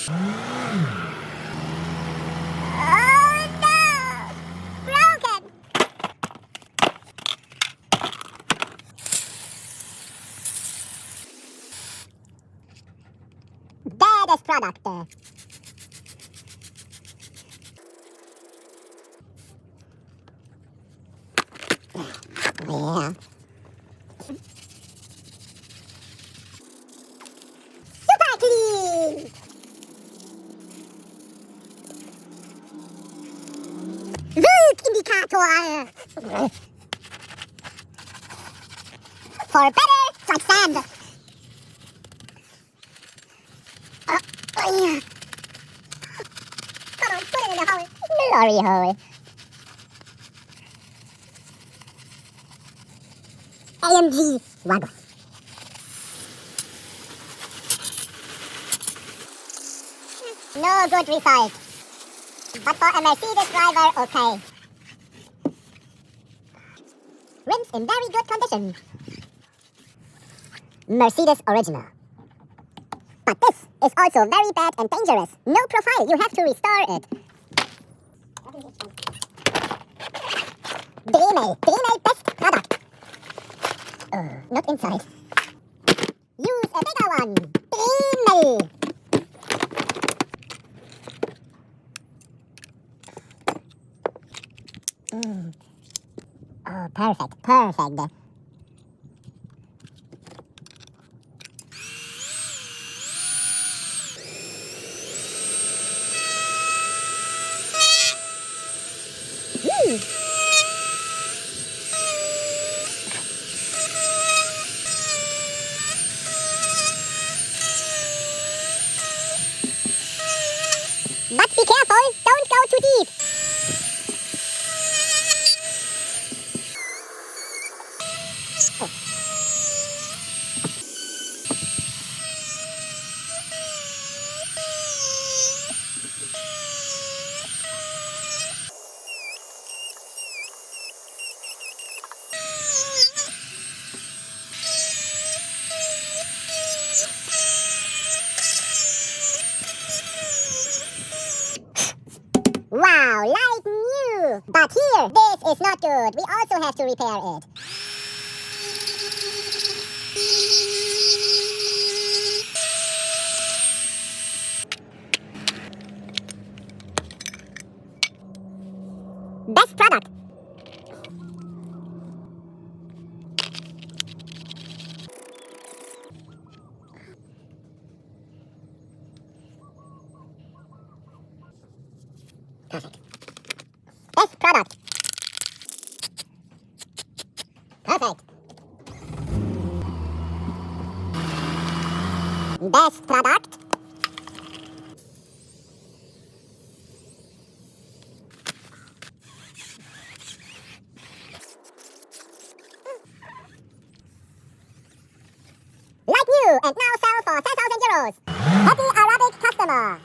Oh no! Broken! Baddest product. Yeah. Super clean! Look, indicator! For better, it's like sand. Yeah. Come on, put it in the hole. Glory hole. AMG wagon. No good result. But for a Mercedes driver, okay. Rims in very good condition. Mercedes original. But this is also very bad and dangerous. No profile, you have to restore it. Dremel best product. Not inside. Use a bigger one. Dremel. Oh, perfect. But be careful, don't go too deep. Wow, like new! But here, this is not good. We also have to repair it. Best product. Perfect. Best product. Perfect. Best product. Like new and now sell for €10,000. Happy Arabic customer.